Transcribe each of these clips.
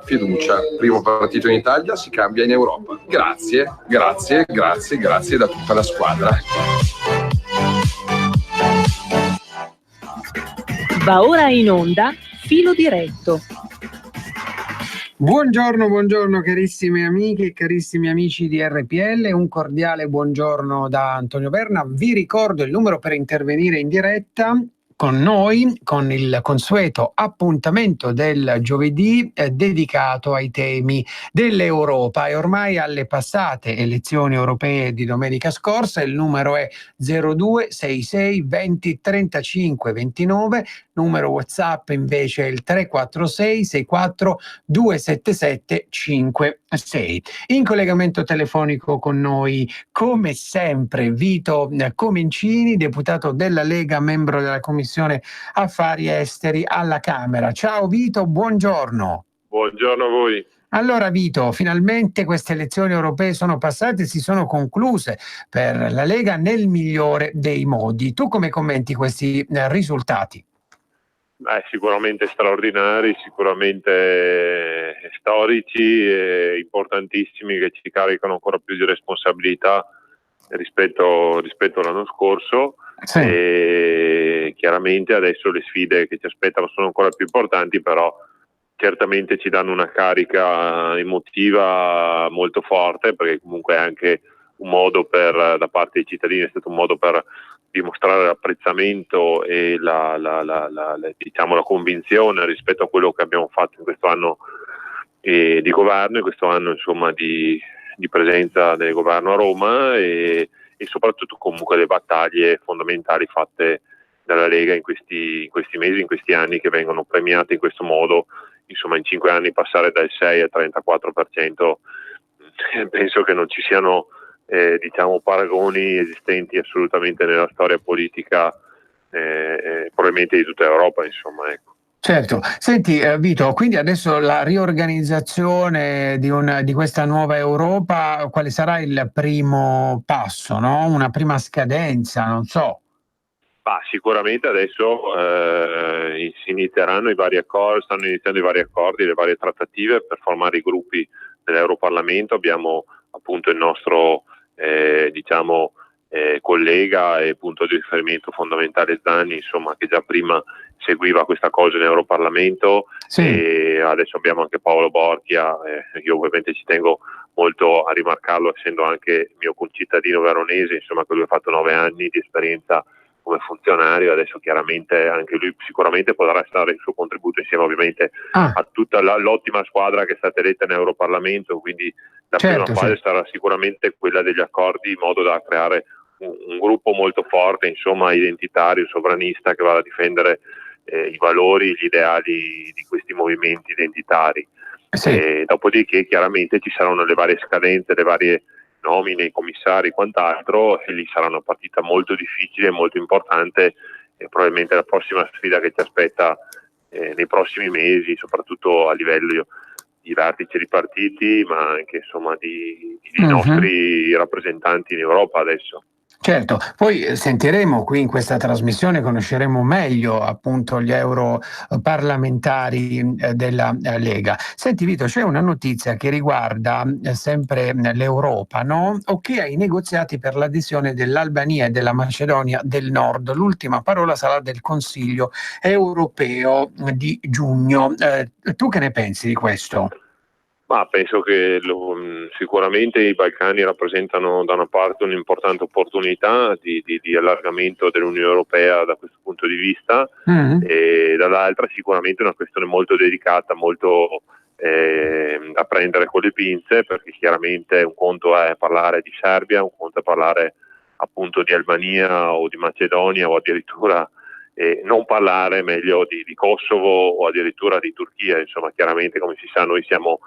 fiducia. Primo partito in Italia, si cambia in Europa. Grazie da tutta la squadra. Va ora in onda Filo Diretto. Buongiorno carissime amiche e carissimi amici di RPL, un cordiale buongiorno da Antonio Berna. Vi ricordo il numero per intervenire in diretta con noi, con il consueto appuntamento del giovedì dedicato ai temi dell'Europa e ormai alle passate elezioni europee di domenica scorsa. Il numero è 0266 20 35 29, numero WhatsApp invece è il 346 64 277 56. In collegamento telefonico con noi come sempre Vito Comencini, deputato della Lega, membro della Commissione Affari Esteri alla Camera. Ciao Vito, buongiorno. Buongiorno a voi. Allora Vito, finalmente queste elezioni europee sono passate e si sono concluse per la Lega nel migliore dei modi. Tu come commenti questi risultati? Sicuramente straordinari, sicuramente storici e importantissimi, che ci caricano ancora più di responsabilità rispetto all'anno scorso. Sì. E chiaramente adesso le sfide che ci aspettano sono ancora più importanti, però certamente ci danno una carica emotiva molto forte, perché comunque è anche un modo da parte dei cittadini, è stato un modo per dimostrare l'apprezzamento e la convinzione rispetto a quello che abbiamo fatto in questo anno di governo, in questo anno insomma di presenza del governo a Roma e soprattutto comunque le battaglie fondamentali fatte dalla Lega in questi mesi, in questi anni, che vengono premiate in questo modo. Insomma, in 5 anni passare dal 6 al 34%, penso che non ci siano paragoni esistenti assolutamente nella storia politica, probabilmente di tutta Europa, insomma, ecco. Certo. Senti Vito, quindi adesso la riorganizzazione di questa nuova Europa, quale sarà il primo passo, no? Una prima scadenza, non so. Sicuramente adesso si inizieranno i vari accordi, stanno iniziando i vari accordi, le varie trattative per formare i gruppi dell'Europarlamento. Abbiamo appunto il nostro collega e punto di riferimento fondamentale Zanni, insomma, che già prima seguiva questa cosa in Europarlamento. Sì. E adesso abbiamo anche Paolo Borchia, io ovviamente ci tengo molto a rimarcarlo, essendo anche mio concittadino veronese, insomma, che lui ha fatto 9 anni di esperienza come funzionario. Adesso chiaramente anche lui sicuramente potrà dare il suo contributo insieme ovviamente a tutta l'ottima squadra che è stata eletta in Europarlamento, quindi la prima fase sarà sicuramente quella degli accordi, in modo da creare un gruppo molto forte, insomma, identitario, sovranista, che va a difendere i valori, gli ideali di questi movimenti identitari. Sì. Dopodiché chiaramente ci saranno le varie scadenze, le varie nomine, i commissari e quant'altro, e lì sarà una partita molto difficile e molto importante, e probabilmente la prossima sfida che ci aspetta nei prossimi mesi, soprattutto a livello di vertice di partiti, ma anche insomma di nostri rappresentanti in Europa adesso. Certo, poi sentiremo qui in questa trasmissione, conosceremo meglio appunto gli europarlamentari della Lega. Senti Vito, c'è una notizia che riguarda sempre l'Europa, no? Ok, ai negoziati per l'adesione dell'Albania e della Macedonia del Nord. L'ultima parola sarà del Consiglio europeo di giugno. Tu che ne pensi di questo? Penso che sicuramente i Balcani rappresentano da una parte un'importante opportunità di allargamento dell'Unione Europea da questo punto di vista, e dall'altra sicuramente una questione molto delicata, molto da prendere con le pinze, perché chiaramente un conto è parlare di Serbia, un conto è parlare appunto di Albania o di Macedonia, o addirittura non parlare meglio di Kosovo o addirittura di Turchia. Insomma, chiaramente, come si sa, noi siamo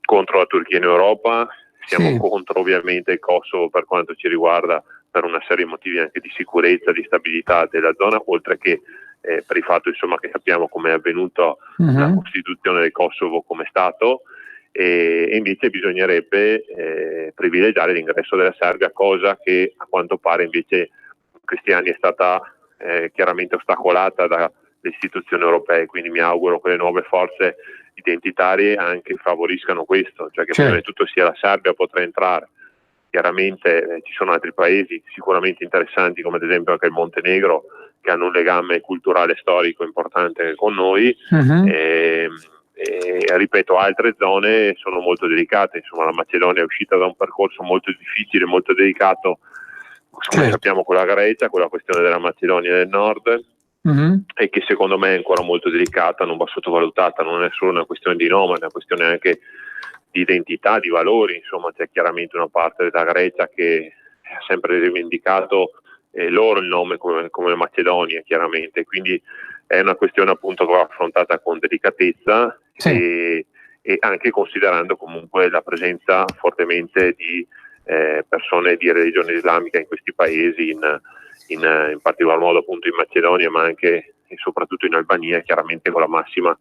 contro la Turchia in Europa, siamo contro ovviamente il Kosovo per quanto ci riguarda, per una serie di motivi anche di sicurezza, di stabilità della zona, oltre che per il fatto insomma che sappiamo come è avvenuta la costituzione del Kosovo come Stato, e invece bisognerebbe privilegiare l'ingresso della Serbia, cosa che a quanto pare invece in questi anni è stata chiaramente ostacolata da le istituzioni europee, quindi mi auguro che le nuove forze identitarie anche favoriscano questo, cioè che prima di tutto sia la Serbia potrà entrare. Chiaramente ci sono altri paesi sicuramente interessanti, come ad esempio anche il Montenegro, che hanno un legame culturale e storico importante con noi. E ripeto, altre zone sono molto delicate, insomma la Macedonia è uscita da un percorso molto difficile, molto delicato, come sappiamo, con la Grecia, con la questione della Macedonia del Nord, e che secondo me è ancora molto delicata, non va sottovalutata, non è solo una questione di nome, è una questione anche di identità, di valori. Insomma, c'è chiaramente una parte della Grecia che ha sempre rivendicato loro il nome come Macedonia, chiaramente, quindi è una questione appunto che va affrontata con delicatezza e anche considerando comunque la presenza fortemente di persone di religione islamica in questi paesi, in particolar modo appunto in Macedonia, ma anche e soprattutto in Albania, chiaramente con la massima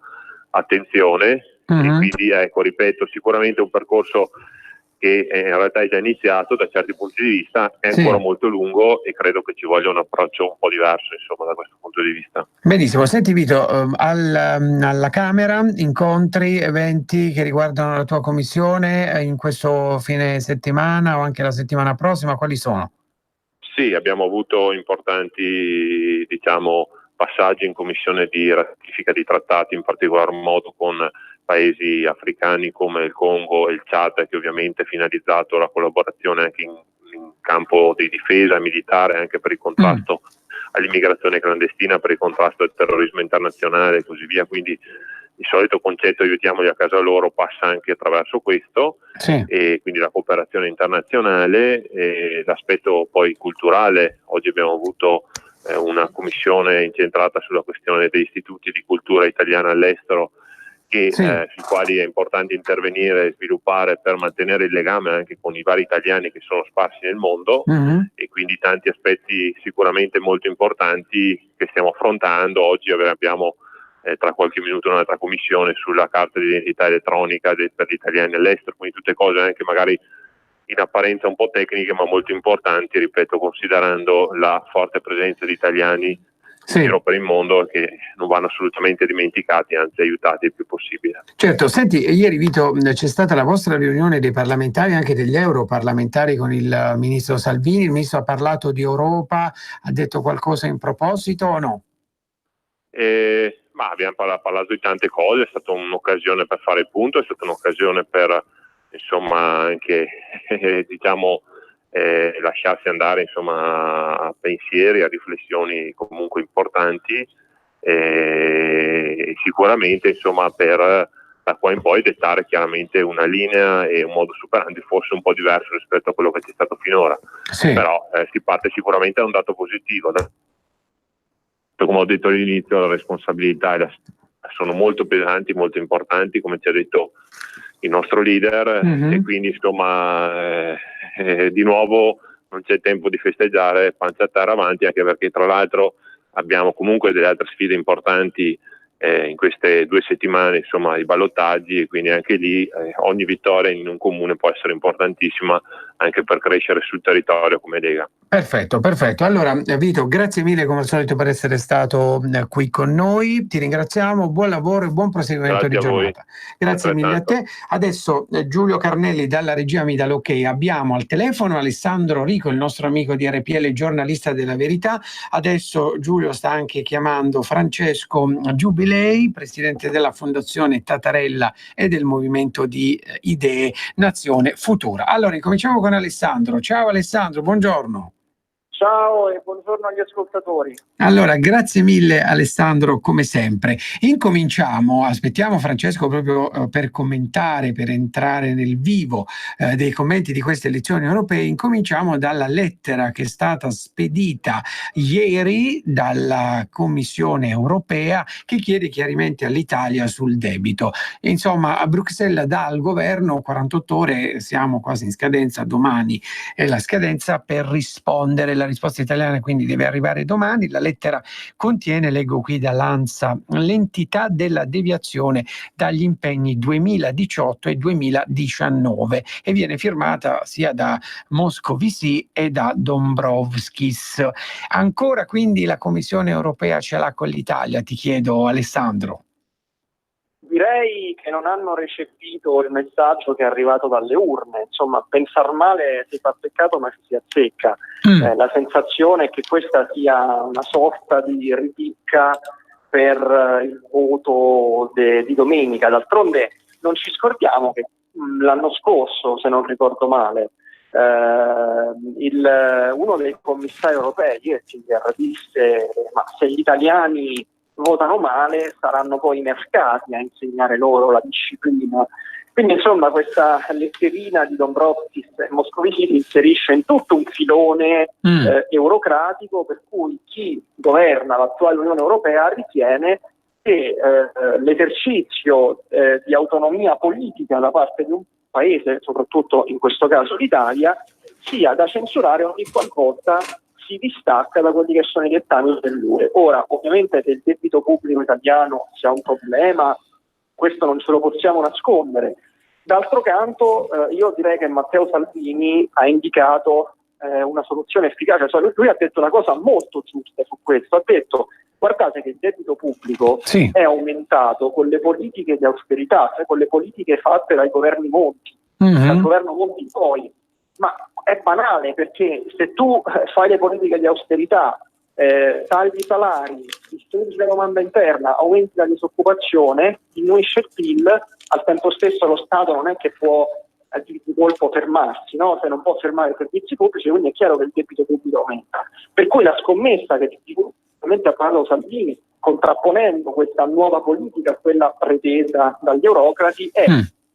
attenzione. E quindi ecco, ripeto, sicuramente un percorso che in realtà è già iniziato da certi punti di vista, è ancora molto lungo e credo che ci voglia un approccio un po' diverso, insomma, da questo punto di vista. Benissimo, senti Vito, alla Camera incontri, eventi che riguardano la tua commissione in questo fine settimana o anche la settimana prossima, quali sono? Sì, abbiamo avuto importanti, diciamo, passaggi in commissione di ratifica di trattati, in particolar modo con paesi africani come il Congo e il Chad, che ovviamente è finalizzato alla collaborazione anche in campo di difesa militare, anche per il contrasto all'immigrazione clandestina, per il contrasto al terrorismo internazionale e così via. Quindi il solito concetto aiutiamoli a casa loro passa anche attraverso questo, e quindi la cooperazione internazionale, e l'aspetto poi culturale. Oggi abbiamo avuto una commissione incentrata sulla questione degli istituti di cultura italiana all'estero, sui quali è importante intervenire e sviluppare per mantenere il legame anche con i vari italiani che sono sparsi nel mondo, e quindi tanti aspetti sicuramente molto importanti che stiamo affrontando. Oggi abbiamo tra qualche minuto un'altra commissione sulla carta di identità elettronica per gli italiani all'estero, quindi tutte cose anche magari in apparenza un po' tecniche ma molto importanti, ripeto, considerando la forte presenza di italiani in giro per il mondo, che non vanno assolutamente dimenticati, anzi aiutati il più possibile. Certo, senti, ieri Vito c'è stata la vostra riunione dei parlamentari, anche degli europarlamentari, con il ministro Salvini. Il ministro ha parlato di Europa, ha detto qualcosa in proposito o no? Ma abbiamo parlato di tante cose, è stata un'occasione per fare il punto, è stata un'occasione per insomma anche diciamo lasciarsi andare insomma a pensieri, a riflessioni comunque importanti, e sicuramente insomma per da qua in poi dettare chiaramente una linea e un modus operandi forse un po' diverso rispetto a quello che c'è stato finora, però si parte sicuramente da un dato positivo. Come ho detto all'inizio, le responsabilità sono molto pesanti, molto importanti, come ci ha detto il nostro leader, e quindi insomma di nuovo non c'è tempo di festeggiare, pancia a terra avanti, anche perché tra l'altro abbiamo comunque delle altre sfide importanti in queste 2 settimane, insomma, i ballottaggi, e quindi anche lì ogni vittoria in un comune può essere importantissima anche per crescere sul territorio come Lega. Perfetto. Allora Vito, grazie mille come al solito per essere stato qui con noi, ti ringraziamo, buon lavoro e buon proseguimento di giornata. Grazie mille a te. Adesso Giulio Carnelli dalla regia mi dà l'ok. Abbiamo al telefono Alessandro Rico, il nostro amico di RPL, giornalista della Verità. Adesso Giulio sta anche chiamando Francesco Giubilei, presidente della Fondazione Tatarella e del Movimento di Idee Nazione Futura. Allora incominciamo con Alessandro. Ciao Alessandro, buongiorno. Ciao e buongiorno agli ascoltatori. Allora, grazie mille Alessandro, come sempre. Incominciamo, aspettiamo Francesco proprio per commentare, per entrare nel vivo dei commenti di queste elezioni europee. Incominciamo dalla lettera che è stata spedita ieri dalla Commissione europea, che chiede chiarimenti all'Italia sul debito. Insomma, a Bruxelles dà al governo 48 ore, siamo quasi in scadenza, domani è la scadenza per rispondere. La risposta italiana quindi deve arrivare domani. La lettera contiene, leggo qui dall'ANSA, l'entità della deviazione dagli impegni 2018 e 2019 e viene firmata sia da Moscovici e da Dombrovskis. Ancora quindi la Commissione europea ce l'ha con l'Italia, ti chiedo Alessandro. Direi che non hanno recepito il messaggio che è arrivato dalle urne. Insomma, pensar male si fa peccato ma ci si azzecca. La sensazione è che questa sia una sorta di ripicca per il voto di domenica. D'altronde non ci scordiamo che l'anno scorso, se non ricordo male, uno dei commissari europei, Oettinger, disse: ma se gli italiani votano male saranno poi i mercati a insegnare loro la disciplina. Quindi insomma questa letterina di Dombrovskis e Moscovici si inserisce in tutto un filone eurocratico, per cui chi governa l'attuale Unione Europea ritiene che l'esercizio di autonomia politica da parte di un paese, soprattutto in questo caso l'Italia, sia da censurare ogni qualvolta si distacca da quelli che sono i dettami dell'UE. Ora, ovviamente che il debito pubblico italiano sia un problema, questo non ce lo possiamo nascondere. D'altro canto, io direi che Matteo Salvini ha indicato una soluzione efficace. Cioè, lui ha detto una cosa molto giusta su questo, ha detto: guardate che il debito pubblico è aumentato con le politiche di austerità, cioè con le politiche fatte dai governi Monti, dal governo Monti poi. Ma è banale, perché se tu fai le politiche di austerità, tagli i salari, distruggi la domanda interna, aumenti la disoccupazione, diminuisce il PIL, al tempo stesso lo Stato non è che può di colpo fermarsi, no? Se non può fermare i servizi pubblici, quindi è chiaro che il debito pubblico aumenta. Per cui la scommessa che sicuramente ha parlato Salvini, contrapponendo questa nuova politica a quella pretesa dagli eurocrati, è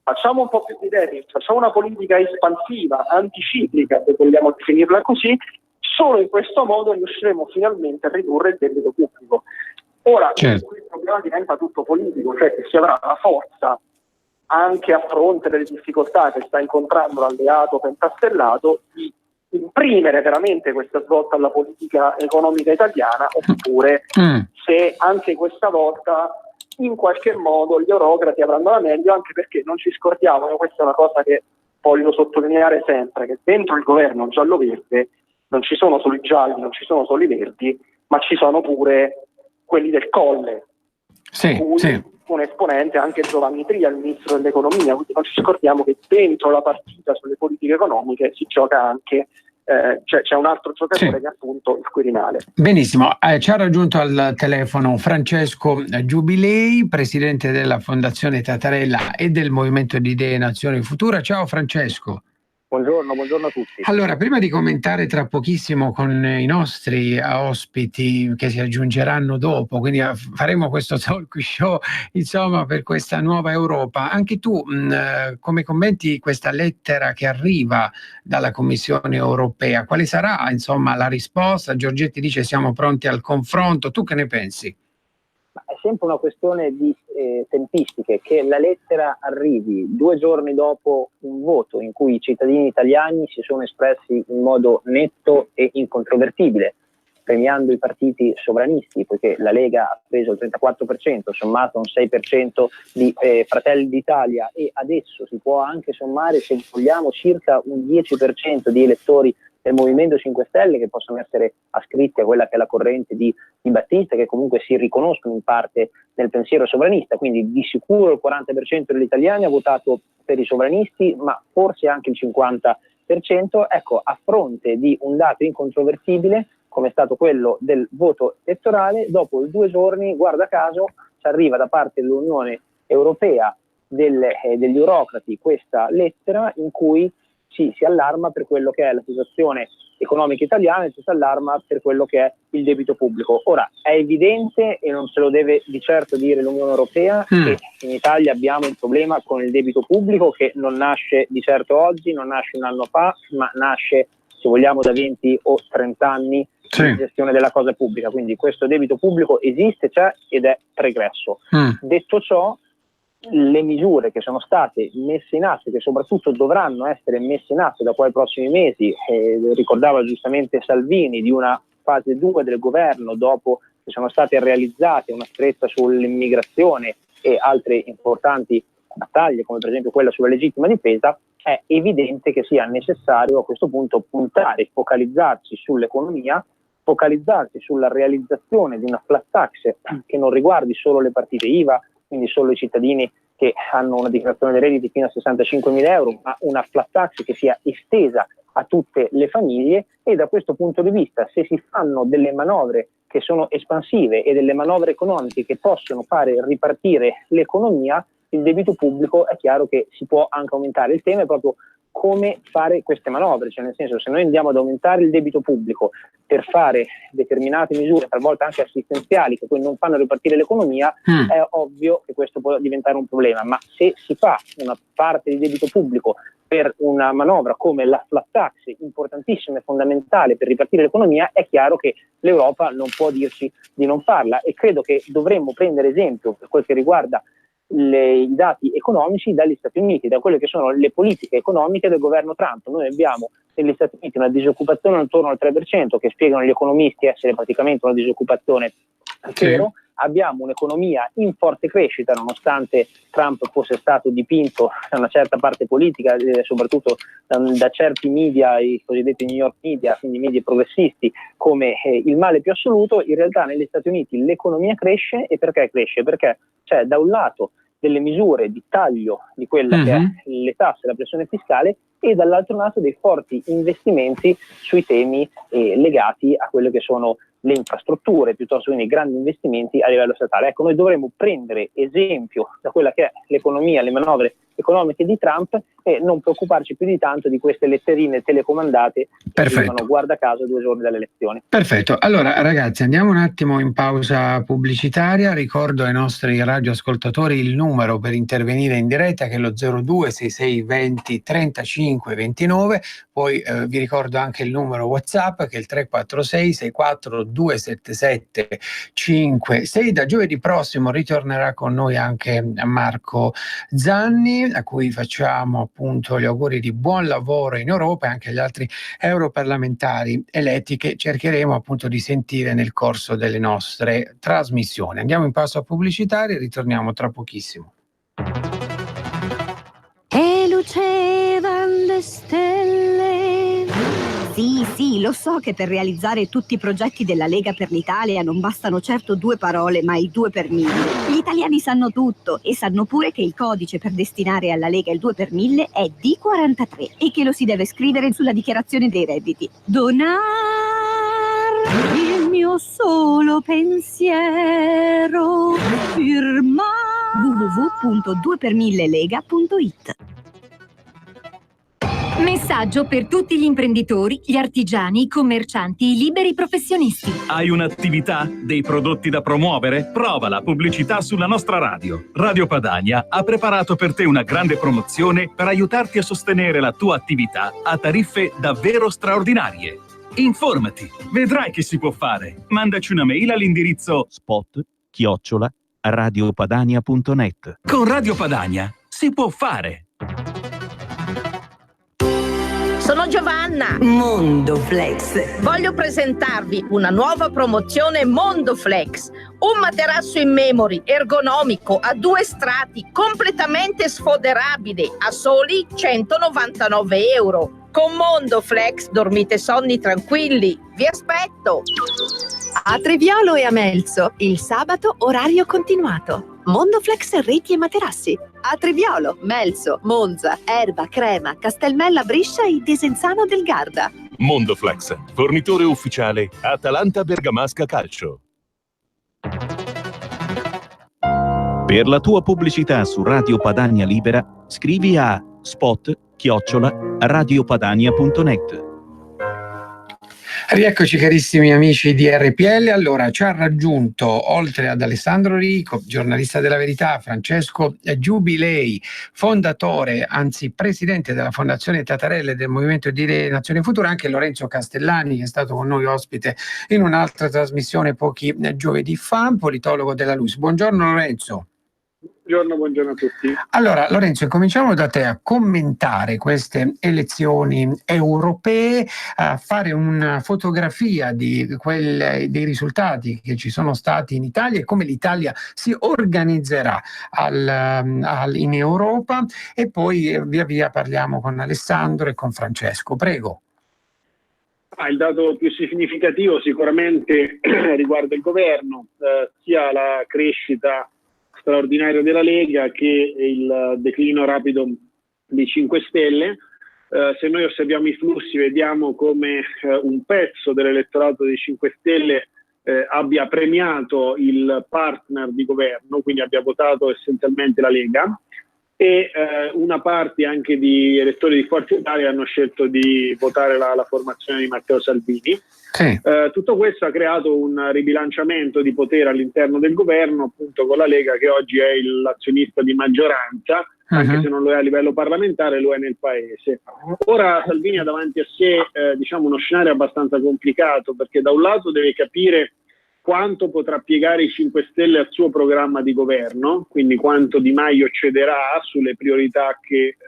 facciamo un po' più di debito, facciamo una politica espansiva, anticiclica, se vogliamo definirla così. Solo in questo modo riusciremo finalmente a ridurre il debito pubblico. Ora, il problema diventa tutto politico, cioè che si avrà la forza, anche a fronte delle difficoltà che sta incontrando l'alleato pentastellato, di imprimere veramente questa svolta alla politica economica italiana, oppure se anche questa volta in qualche modo gli eurocrati avranno la meglio, anche perché non ci scordiamo, e questa è una cosa che voglio sottolineare sempre, che dentro il governo giallo-verde non ci sono solo i gialli, non ci sono solo i verdi, ma ci sono pure quelli del Colle, un esponente anche Giovanni Tria, il ministro dell'economia. Quindi non ci scordiamo che dentro la partita sulle politiche economiche si gioca anche, c'è un altro giocatore che è appunto il Quirinale. Benissimo, ci ha raggiunto al telefono Francesco Giubilei, presidente della Fondazione Tattarella e del Movimento di Idee Nazione Futura. Ciao Francesco. Buongiorno a tutti. Allora, prima di commentare tra pochissimo con i nostri ospiti che si aggiungeranno dopo, quindi faremo questo talk show, insomma, per questa nuova Europa, anche tu come commenti questa lettera che arriva dalla Commissione Europea? Quale sarà, insomma, la risposta? Giorgetti dice siamo pronti al confronto, tu che ne pensi? È sempre una questione di tempistiche, che la lettera arrivi 2 giorni dopo un voto in cui i cittadini italiani si sono espressi in modo netto e incontrovertibile, premiando i partiti sovranisti, poiché la Lega ha preso il 34%, sommato un 6% di Fratelli d'Italia, e adesso si può anche sommare, se vogliamo, circa un 10% di elettori del Movimento 5 Stelle che possono essere ascritti a quella che è la corrente di Battista, che comunque si riconoscono in parte nel pensiero sovranista. Quindi di sicuro il 40% degli italiani ha votato per i sovranisti, ma forse anche il 50%. Ecco, a fronte di un dato incontrovertibile come è stato quello del voto elettorale, dopo 2 giorni, guarda caso, ci arriva da parte dell'Unione Europea degli eurocrati questa lettera in cui si allarma per quello che è la situazione economica italiana e si allarma per quello che è il debito pubblico. Ora, è evidente, e non se lo deve di certo dire l'Unione Europea, che in Italia abbiamo un problema con il debito pubblico che non nasce di certo oggi, non nasce un anno fa, ma nasce, se vogliamo, da 20 o 30 anni di gestione della cosa pubblica. Quindi questo debito pubblico esiste, c'è ed è pregresso. Detto ciò, le misure che sono state messe in atto, che soprattutto dovranno essere messe in atto da qua ai prossimi mesi, ricordava giustamente Salvini di una fase 2 del governo dopo che sono state realizzate una stretta sull'immigrazione e altre importanti battaglie come per esempio quella sulla legittima difesa, è evidente che sia necessario a questo punto puntare, focalizzarsi sull'economia, focalizzarsi sulla realizzazione di una flat tax che non riguardi solo le partite IVA, quindi solo i cittadini che hanno una dichiarazione dei redditi fino a 65.000 euro, ma una flat tax che sia estesa a tutte le famiglie. E da questo punto di vista, se si fanno delle manovre che sono espansive e delle manovre economiche che possono fare ripartire l'economia, il debito pubblico è chiaro che si può anche aumentare. Il tema è proprio come fare queste manovre, cioè nel senso, se noi andiamo ad aumentare il debito pubblico per fare determinate misure, talvolta anche assistenziali, che poi non fanno ripartire l'economia, è ovvio che questo può diventare un problema. Ma se si fa una parte di debito pubblico per una manovra come la flat tax, importantissima e fondamentale per ripartire l'economia, è chiaro che l'Europa non può dirci di non farla, e credo che dovremmo prendere esempio per quel che riguarda i dati economici dagli Stati Uniti, da quelle che sono le politiche economiche del governo Trump. Noi abbiamo negli Stati Uniti una disoccupazione intorno al 3%, che spiegano gli economisti essere praticamente una disoccupazione zero. Abbiamo un'economia in forte crescita, nonostante Trump fosse stato dipinto da una certa parte politica, soprattutto da certi media, i cosiddetti New York media, quindi media progressisti, come il male più assoluto. In realtà negli Stati Uniti l'economia cresce. E perché cresce? Perché c'è da un lato delle misure di taglio di quella che è le tasse, la pressione fiscale, e dall'altro lato dei forti investimenti sui temi legati a quelle che sono le infrastrutture, piuttosto che i grandi investimenti a livello statale. Ecco, noi dovremmo prendere esempio da quella che è l'economia, le manovre economiche di Trump, e non preoccuparci più di tanto di queste letterine telecomandate che arrivano, guarda caso, 2 giorni dalle elezioni. Perfetto. Allora ragazzi, andiamo un attimo in pausa pubblicitaria. Ricordo ai nostri radioascoltatori il numero per intervenire in diretta, che è lo 02 66 20 35 29. Poi vi ricordo anche il numero WhatsApp, che è il 346 64 277 56. Da giovedì prossimo ritornerà con noi anche Marco Zanni, a cui facciamo appunto gli auguri di buon lavoro in Europa, e anche agli altri europarlamentari eletti che cercheremo appunto di sentire nel corso delle nostre trasmissioni. Andiamo in pausa pubblicitaria e ritorniamo tra pochissimo. E lucevan le stelle. Sì, lo so che per realizzare tutti i progetti della Lega per l'Italia non bastano certo 2 parole, ma il 2 per 1000. Gli italiani sanno tutto, e sanno pure che il codice per destinare alla Lega il 2 per 1000 è D43 e che lo si deve scrivere sulla dichiarazione dei redditi. Donar il mio solo pensiero, firma www.2per1000lega.it. Messaggio per tutti gli imprenditori, gli artigiani, i commercianti, i liberi professionisti. Hai un'attività? Dei prodotti da promuovere? Prova la pubblicità sulla nostra radio. Radio Padania ha preparato per te una grande promozione per aiutarti a sostenere la tua attività a tariffe davvero straordinarie. Informati, vedrai che si può fare. Mandaci una mail all'indirizzo spot@radiopadania.net. Con Radio Padania si può fare. Sono Giovanna, Mondoflex. Voglio presentarvi una nuova promozione Mondoflex, un materasso in memory ergonomico a 2 strati completamente sfoderabile a soli 199 euro. Con Mondoflex dormite sonni tranquilli. Vi aspetto! A Treviolo e a Melzo, il sabato orario continuato. Mondoflex reti e materassi. A Treviolo, Melzo, Monza, Erba, Crema, Castelmella, Brescia e Desenzano del Garda. Mondoflex, fornitore ufficiale Atalanta Bergamasca Calcio. Per la tua pubblicità su Radio Padania Libera, scrivi a spot@radiopadania.net. Rieccoci carissimi amici di RPL. Allora, ci ha raggiunto, oltre ad Alessandro Rico, giornalista della Verità, Francesco Giubilei, fondatore, anzi presidente della Fondazione Tatarelle del Movimento di Nazione Futura, anche Lorenzo Castellani, che è stato con noi ospite in un'altra trasmissione pochi giovedì fa, politologo della LUISS. Buongiorno Lorenzo. Buongiorno a tutti. Allora, Lorenzo, cominciamo da te a commentare queste elezioni europee, a fare una fotografia dei risultati che ci sono stati in Italia e come l'Italia si organizzerà in Europa, e poi via via parliamo con Alessandro e con Francesco. Prego. Il dato più significativo sicuramente riguarda il governo, sia la crescita straordinaria della Lega che il declino rapido dei 5 Stelle. Se noi osserviamo i flussi vediamo come un pezzo dell'elettorato dei 5 Stelle abbia premiato il partner di governo, quindi abbia votato essenzialmente la Lega, e una parte anche di elettori di Forza Italia hanno scelto di votare la formazione di Matteo Salvini. Sì. Tutto questo ha creato un ribilanciamento di potere all'interno del governo, appunto con la Lega che oggi è l'azionista di maggioranza, anche se non lo è a livello parlamentare, lo è nel paese. Ora Salvini ha davanti a sé uno scenario abbastanza complicato, perché da un lato deve capire quanto potrà piegare i 5 Stelle al suo programma di governo, quindi quanto Di Maio cederà sulle priorità che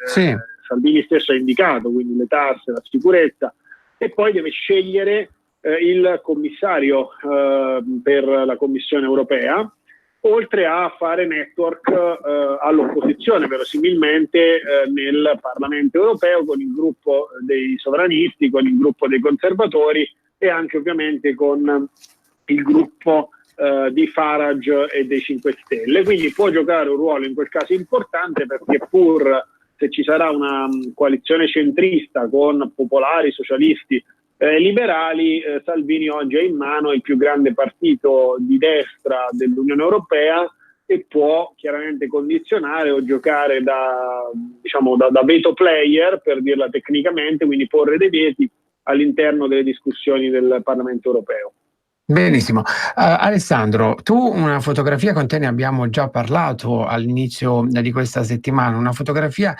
Salvini stesso ha indicato, quindi le tasse, la sicurezza, e poi deve scegliere il commissario per la Commissione europea, oltre a fare network all'opposizione, verosimilmente nel Parlamento europeo, con il gruppo dei sovranisti, con il gruppo dei conservatori e anche ovviamente con il gruppo di Farage e dei 5 Stelle. Quindi può giocare un ruolo in quel caso importante, perché pur se ci sarà una coalizione centrista con popolari, socialisti, liberali, Salvini oggi ha in mano il più grande partito di destra dell'Unione Europea e può chiaramente condizionare o giocare da veto player, per dirla tecnicamente, quindi porre dei veti all'interno delle discussioni del Parlamento europeo. Benissimo. Alessandro, tu una fotografia, con te ne abbiamo già parlato all'inizio di questa settimana, una fotografia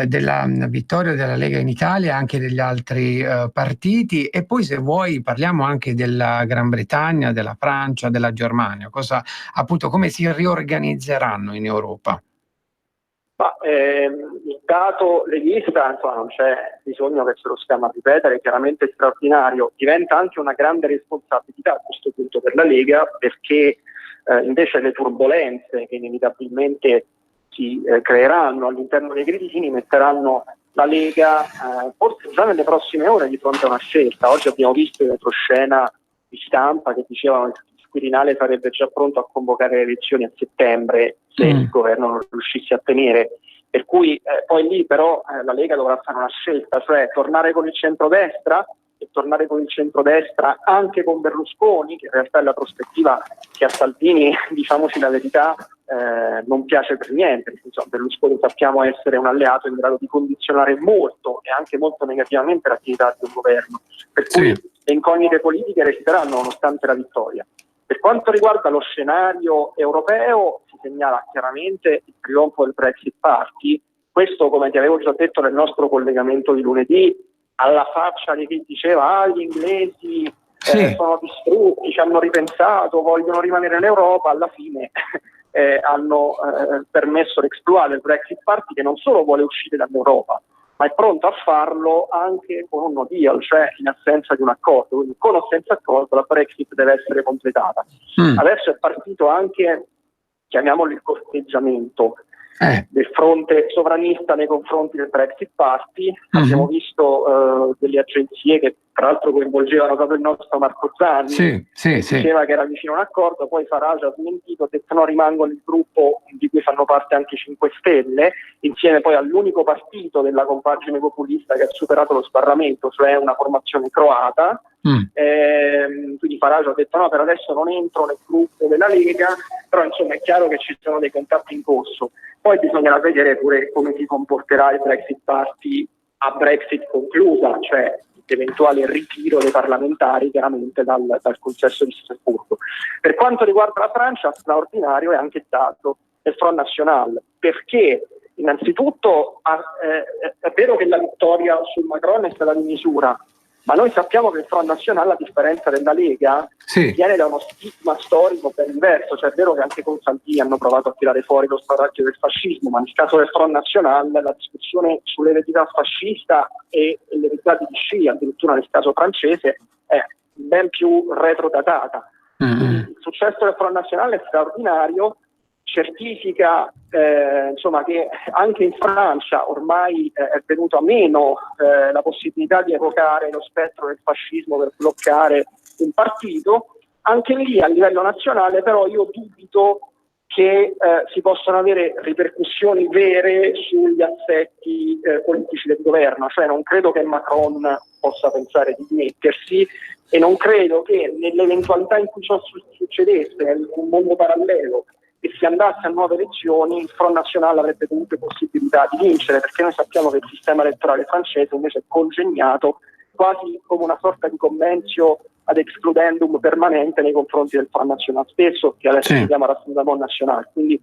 della vittoria della Lega in Italia e anche degli altri partiti, e poi se vuoi parliamo anche della Gran Bretagna, della Francia, della Germania, come si riorganizzeranno in Europa. Il dato leghista, non c'è bisogno che ce lo stiamo a ripetere, chiaramente straordinario. Diventa anche una grande responsabilità a questo punto per la Lega, perché invece le turbolenze che inevitabilmente si creeranno all'interno dei gridini metteranno la Lega forse già nelle prossime ore di fronte a una scelta. Oggi abbiamo visto in retroscena di stampa che dicevano che il Quirinale sarebbe già pronto a convocare le elezioni a settembre se il governo non riuscisse a tenere, per cui poi lì però la Lega dovrà fare una scelta, cioè tornare con il centrodestra, e tornare con il centrodestra anche con Berlusconi, che in realtà è la prospettiva che a Salvini, diciamoci la verità, non piace per niente. Berlusconi sappiamo essere un alleato in grado di condizionare molto e anche molto negativamente l'attività di un governo, per cui le incognite politiche resteranno nonostante la vittoria. Per quanto riguarda lo scenario europeo, si segnala chiaramente il trionfo del Brexit Party. Questo, come ti avevo già detto nel nostro collegamento di lunedì, alla faccia di chi diceva gli inglesi sono distrutti, ci hanno ripensato, vogliono rimanere in Europa, alla fine hanno permesso l'exploit del Brexit Party, che non solo vuole uscire dall'Europa, ma è pronto a farlo anche con un no deal, cioè in assenza di un accordo. Quindi con o senza accordo la Brexit deve essere completata. Adesso è partito anche, chiamiamolo il corteggiamento del fronte sovranista nei confronti del Brexit Party. Abbiamo visto delle agenzie che tra l'altro coinvolgevano proprio il nostro Marco Zanni, diceva che era vicino a un accordo, poi Farage ha smentito, ha detto no, rimango nel gruppo di cui fanno parte anche 5 Stelle, insieme poi all'unico partito della compagine populista che ha superato lo sbarramento, cioè una formazione croata. Quindi Farage ha detto no, per adesso non entro nel gruppo della Lega, però insomma è chiaro che ci sono dei contatti in corso. Poi bisognerà vedere pure come si comporterà il Brexit Party a Brexit conclusa, cioè l'eventuale ritiro dei parlamentari chiaramente dal consesso di Strasburgo. Per quanto riguarda la Francia, straordinario è anche il dato del Front National, perché innanzitutto è vero che la vittoria sul Macron è stata di misura, Ma noi sappiamo che il Front National, a differenza della Lega, viene da uno stigma storico ben diverso. Cioè è vero che anche con Salvini hanno provato a tirare fuori lo sparaggio del fascismo, ma nel caso del Front National la discussione sull'eredità fascista e l'eredità di Vichy, addirittura nel caso francese, è ben più retrodatata. Il successo del Front National è straordinario, certifica insomma che anche in Francia ormai è venuto a meno la possibilità di evocare lo spettro del fascismo per bloccare un partito. Anche lì a livello nazionale però io dubito che si possano avere ripercussioni vere sugli assetti politici del governo. Cioè non credo che Macron possa pensare di dimettersi, e non credo che nell'eventualità in cui ciò succedesse in un mondo parallelo e si andasse a nuove elezioni, il Front National avrebbe comunque possibilità di vincere, perché noi sappiamo che il sistema elettorale francese invece è congegnato quasi come una sorta di convenzio ad excludendum permanente nei confronti del Front National stesso, che adesso si chiama Rassemblement National. Quindi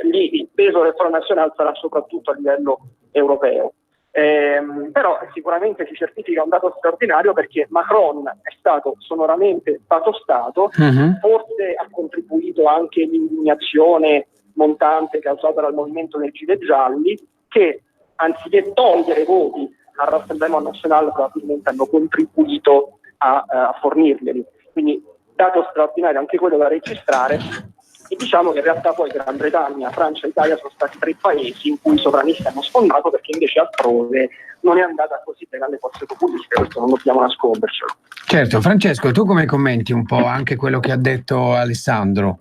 lì il peso del Front National sarà soprattutto a livello europeo. Però sicuramente si certifica un dato straordinario, perché Macron è stato sonoramente patostato, forse ha contribuito anche l'indignazione montante causata dal movimento dei Gilet Gialli, che anziché togliere voti al Rassemblement National probabilmente hanno contribuito a fornirglieli. Quindi dato straordinario anche quello da registrare. E diciamo che in realtà poi Gran Bretagna, Francia e Italia sono stati 3 paesi in cui i sovranisti hanno sfondato, perché invece altrove non è andata così bene alle forze populiste, questo non dobbiamo nascondercelo. Certo. Francesco, tu come commenti un po' anche quello che ha detto Alessandro?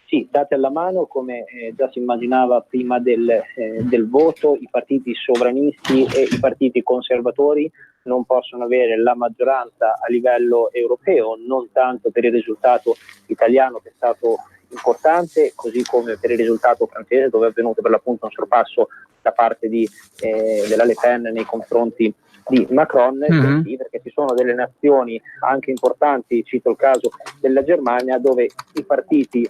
Sì, date alla mano, come già si immaginava prima del voto, i partiti sovranisti e i partiti conservatori non possono avere la maggioranza a livello europeo, non tanto per il risultato italiano che è stato importante, così come per il risultato francese, dove è avvenuto per l'appunto un sorpasso da parte della Le Pen nei confronti di Macron, sì, perché ci sono delle nazioni anche importanti, cito il caso della Germania, dove i partiti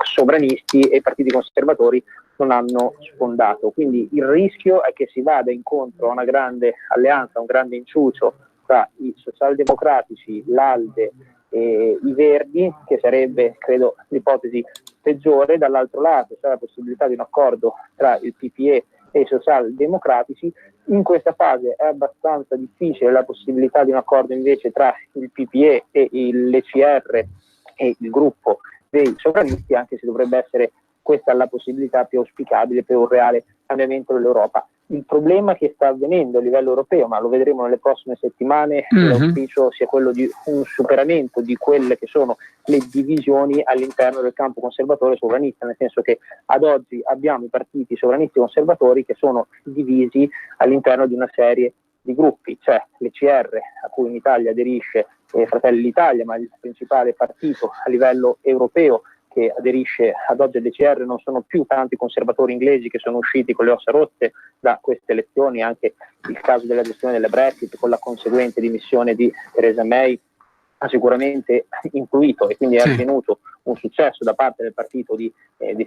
sovranisti e i partiti conservatori non hanno sfondato. Quindi il rischio è che si vada incontro a una grande alleanza, un grande inciucio tra i socialdemocratici, l'ALDE e i Verdi, che sarebbe, credo, l'ipotesi peggiore. Dall'altro lato c'è la possibilità di un accordo tra il PPE e i socialdemocratici. In questa fase è abbastanza difficile la possibilità di un accordo invece tra il PPE e l'ECR e il gruppo dei sovranisti, anche se dovrebbe essere questa la possibilità più auspicabile per un reale cambiamento dell'Europa. Il problema che sta avvenendo a livello europeo, ma lo vedremo nelle prossime settimane, l'auspicio sia quello di un superamento di quelle che sono le divisioni all'interno del campo conservatore e sovranista, nel senso che ad oggi abbiamo i partiti sovranisti conservatori che sono divisi all'interno di una serie di gruppi. C'è l'ECR, a cui in Italia aderisce Fratelli d'Italia, ma il principale partito a livello europeo che aderisce ad oggi all'ECR non sono più tanti conservatori inglesi che sono usciti con le ossa rotte da queste elezioni. Anche il caso della gestione della Brexit, con la conseguente dimissione di Theresa May, ha sicuramente influito, e quindi è avvenuto un successo da parte del partito di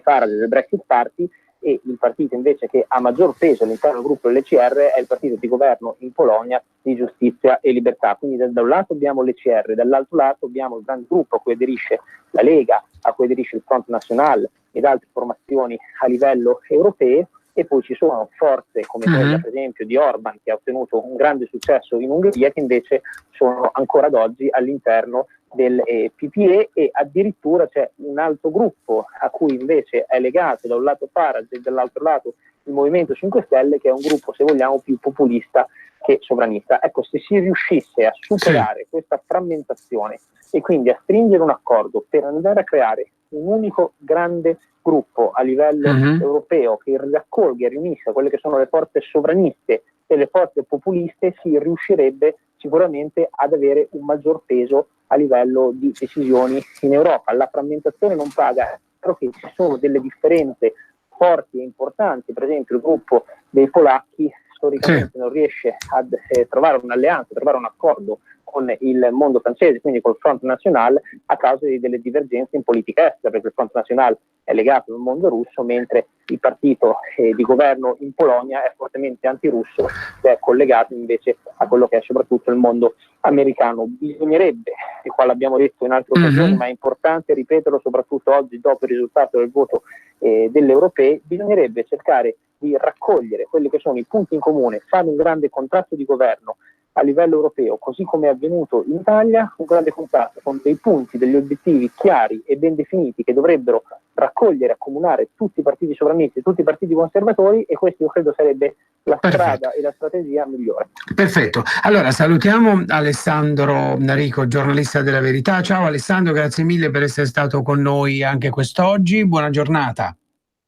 Farage, del Brexit Party, e il partito invece che ha maggior peso all'interno del gruppo dell'ECR è il partito di governo in Polonia di Giustizia e Libertà. Quindi da un lato abbiamo l'ECR, dall'altro lato abbiamo il grande gruppo a cui aderisce la Lega, a cui aderisce il Front National ed altre formazioni a livello europeo, e poi ci sono forze come quella per esempio di Orban, che ha ottenuto un grande successo in Ungheria, che invece sono ancora ad oggi all'interno del PPE, e addirittura c'è un altro gruppo a cui invece è legato da un lato Farage e dall'altro lato il Movimento 5 Stelle, che è un gruppo, se vogliamo, più populista che sovranista. Ecco, se si riuscisse a superare questa frammentazione e quindi a stringere un accordo per andare a creare un unico grande gruppo a livello europeo che raccolga e riunisca quelle che sono le forze sovraniste e le forze populiste, si riuscirebbe sicuramente ad avere un maggior peso a livello di decisioni in Europa. La frammentazione non paga, però che ci sono delle differenze forti e importanti. Per esempio il gruppo dei polacchi storicamente non riesce a trovare un'alleanza, a trovare un accordo con il mondo francese, quindi col Front National, a causa delle divergenze in politica estera, perché il Front National è legato al mondo russo, mentre il partito di governo in Polonia è fortemente antirusso ed è collegato invece a quello che è soprattutto il mondo americano. Bisognerebbe, e qua l'abbiamo detto in altre occasioni, ma è importante ripeterlo soprattutto oggi dopo il risultato del voto delle europee, bisognerebbe cercare di raccogliere quelli che sono i punti in comune, fare un grande contratto di governo a livello europeo, così come è avvenuto in Italia, un grande contratto con dei punti, degli obiettivi chiari e ben definiti che dovrebbero raccogliere, accomunare tutti i partiti sovranisti, tutti i partiti conservatori, e questo io credo sarebbe la strada e la strategia migliore. Perfetto, allora salutiamo Alessandro Narico, giornalista della Verità. Ciao Alessandro, grazie mille per essere stato con noi anche quest'oggi, buona giornata.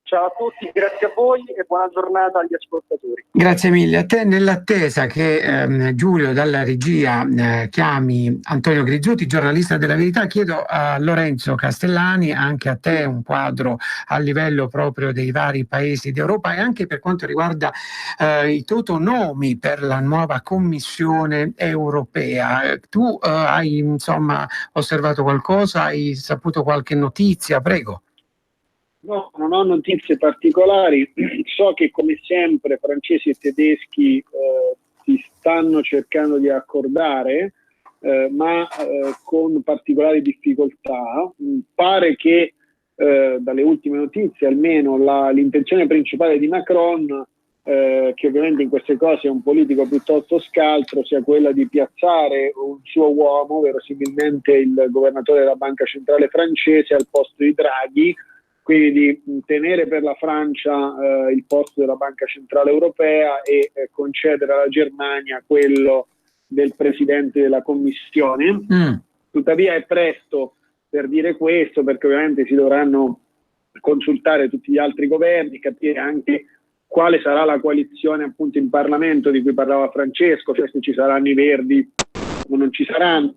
Ciao a tutti, grazie a voi e buona giornata agli ascoltatori. Grazie mille a te. Nell'attesa che Giulio dalla regia chiami Antonio Grizzuti, giornalista della Verità, chiedo a Lorenzo Castellani, anche a te, un quadro a livello proprio dei vari paesi d'Europa e anche per quanto riguarda i totonomi per la nuova Commissione europea. Tu hai insomma osservato qualcosa, hai saputo qualche notizia? Prego. No, non ho notizie particolari, so che come sempre francesi e tedeschi si stanno cercando di accordare, ma con particolari difficoltà. Pare che dalle ultime notizie almeno l'intenzione principale di Macron, che ovviamente in queste cose è un politico piuttosto scaltro, sia quella di piazzare un suo uomo, verosimilmente il governatore della Banca Centrale francese, al posto di Draghi, quindi di tenere per la Francia il posto della Banca Centrale Europea e concedere alla Germania quello del Presidente della Commissione. Tuttavia è presto per dire questo, perché ovviamente si dovranno consultare tutti gli altri governi, capire anche quale sarà la coalizione appunto in Parlamento di cui parlava Francesco, cioè se ci saranno i Verdi o non ci saranno,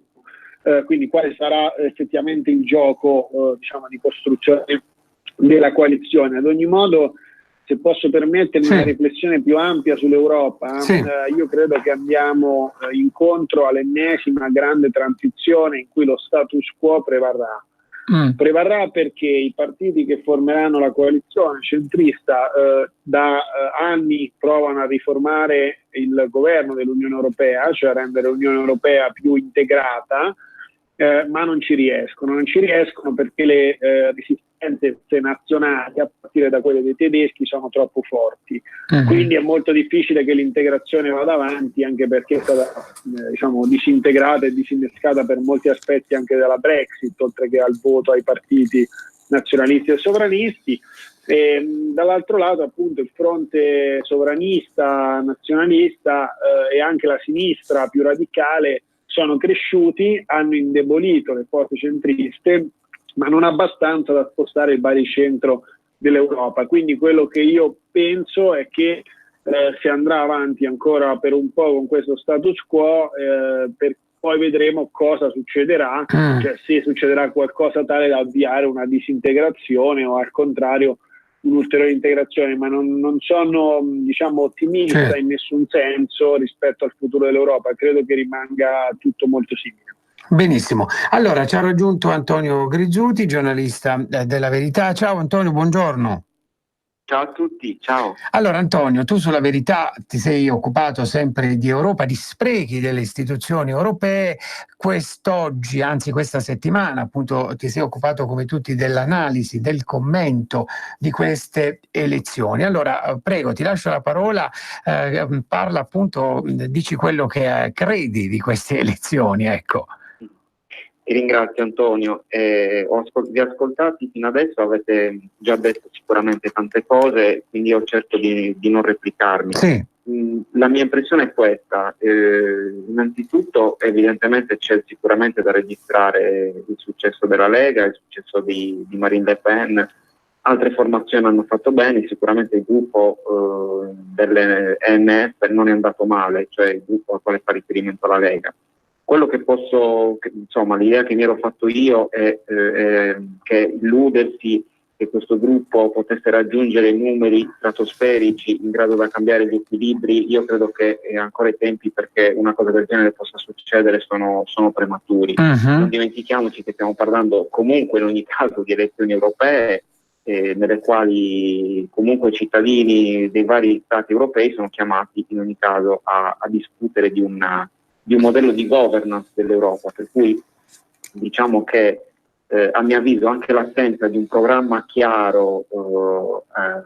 quindi quale sarà effettivamente il gioco diciamo di costruzione della coalizione. Ad ogni modo, se posso permettermi una riflessione più ampia sull'Europa, io credo che andiamo incontro all'ennesima grande transizione in cui lo status quo prevarrà. Prevarrà perché i partiti che formeranno la coalizione centrista da anni provano a riformare il governo dell'Unione Europea, cioè a rendere l'Unione Europea più integrata, ma non ci riescono perché le resistenze nazionali, a partire da quelle dei tedeschi, sono troppo forti. Quindi è molto difficile che l'integrazione vada avanti, anche perché è stata diciamo disintegrata e disinnescata per molti aspetti anche dalla Brexit, oltre che al voto ai partiti nazionalisti e sovranisti. E dall'altro lato appunto il fronte sovranista, nazionalista e anche la sinistra più radicale sono cresciuti, hanno indebolito le forze centriste, ma non abbastanza da spostare il baricentro dell'Europa. Quindi quello che io penso è che si andrà avanti ancora per un po' con questo status quo, poi vedremo cosa succederà, cioè se succederà qualcosa tale da avviare una disintegrazione o al contrario un'ulteriore integrazione, ma non sono diciamo ottimista in nessun senso rispetto al futuro dell'Europa. Credo che rimanga tutto molto simile. Benissimo, allora ci ha raggiunto Antonio Grizzuti, giornalista della Verità. Ciao Antonio, buongiorno. Ciao a tutti, ciao. Allora Antonio, tu sulla Verità ti sei occupato sempre di Europa, di sprechi delle istituzioni europee. Quest'oggi, anzi questa settimana, appunto ti sei occupato come tutti dell'analisi, del commento di queste elezioni. Allora prego, ti lascio la parola, parla appunto, dici quello che credi di queste elezioni, ecco. Ti ringrazio Antonio, vi ho ascoltati fino adesso, avete già detto sicuramente tante cose, quindi io cerco di non replicarmi. La mia impressione è questa, innanzitutto evidentemente c'è sicuramente da registrare il successo della Lega, il successo di Marine Le Pen. Altre formazioni hanno fatto bene, sicuramente il gruppo dell'ENF non è andato male, cioè il gruppo al quale fa riferimento la Lega. Quello che insomma, l'idea che mi ero fatto io è che illudersi che questo gruppo potesse raggiungere numeri stratosferici in grado da cambiare gli equilibri. Io credo che ancora i tempi perché una cosa del genere possa succedere sono prematuri. Non dimentichiamoci che stiamo parlando comunque in ogni caso di elezioni europee, nelle quali comunque i cittadini dei vari stati europei sono chiamati in ogni caso a discutere di un modello di governance dell'Europa, per cui diciamo che a mio avviso anche l'assenza di un programma chiaro